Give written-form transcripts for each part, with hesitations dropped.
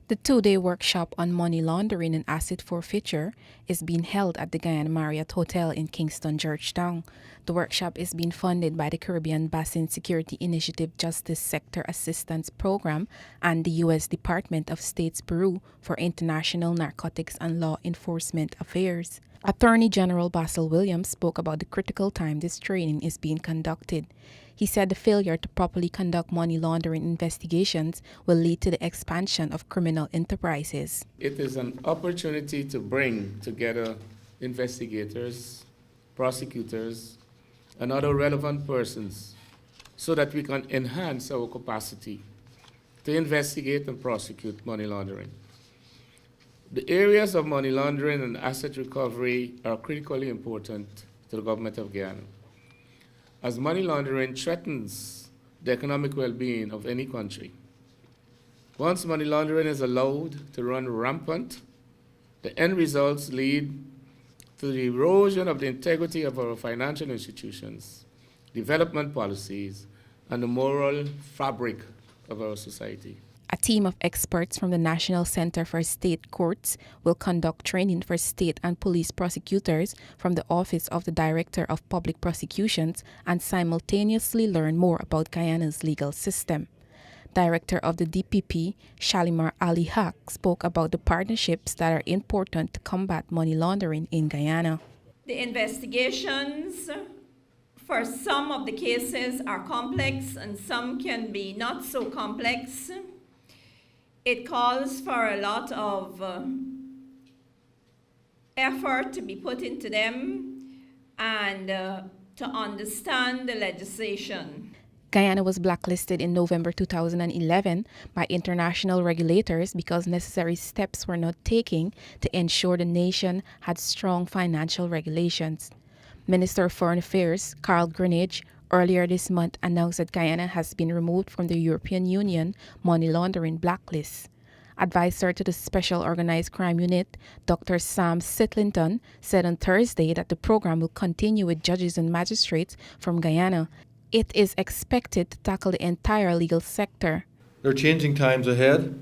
The two-day workshop on money laundering and asset forfeiture is being held at the Guyana Marriott Hotel in Kingston, Georgetown. The workshop is being funded by the Caribbean Basin Security Initiative Justice Sector Assistance Program and the U.S. Department of State's Bureau for International Narcotics and Law Enforcement Affairs. Attorney General Basil Williams spoke about the critical time this training is being conducted. He said the failure to properly conduct money laundering investigations will lead to the expansion of criminal enterprises. It is an opportunity to bring together investigators, prosecutors, and other relevant persons so that we can enhance our capacity to investigate and prosecute money laundering. The areas of money laundering and asset recovery are critically important to the government of Guyana, as money laundering threatens the economic well-being of any country. Once money laundering is allowed to run rampant, the end results lead to the erosion of the integrity of our financial institutions, development policies, and the moral fabric of our society. A team of experts from the National Center for State Courts will conduct training for state and police prosecutors from the Office of the Director of Public Prosecutions and simultaneously learn more about Guyana's legal system. Director of the DPP, Shalimar Ali Haq, spoke about the partnerships that are important to combat money laundering in Guyana. The investigations for some of the cases are complex and some can be not so complex. It calls for a lot of effort to be put into them and to understand the legislation. Guyana was blacklisted in November 2011 by international regulators because necessary steps were not taken to ensure the nation had strong financial regulations. Minister of Foreign Affairs, Carl Greenidge, earlier this month announced that Guyana has been removed from the European Union money laundering blacklist. Advisor to the Special Organized Crime Unit, Dr. Sam Sitlington, said on Thursday that the program will continue with judges and magistrates from Guyana. It is expected to tackle the entire legal sector. There are changing times ahead,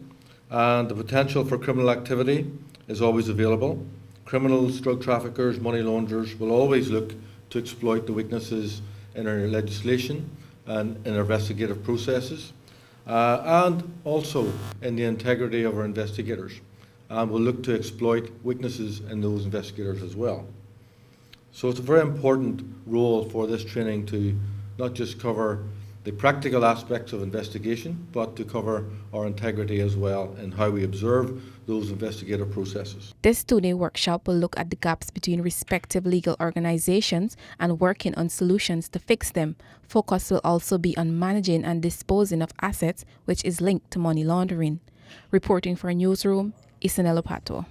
and the potential for criminal activity is always available. Criminals, drug traffickers, money launderers will always look to exploit the weaknesses in our legislation and in our investigative processes, and also in the integrity of our investigators, and will look to exploit weaknesses in those investigators as well. So it's a very important role for this training to not just cover the practical aspects of investigation, but to cover our integrity as well and how we observe those investigative processes. This two-day workshop will look at the gaps between respective legal organizations and working on solutions to fix them. Focus will also be on managing and disposing of assets, which is linked to money laundering. Reporting for Newsroom, Isanelo Pato.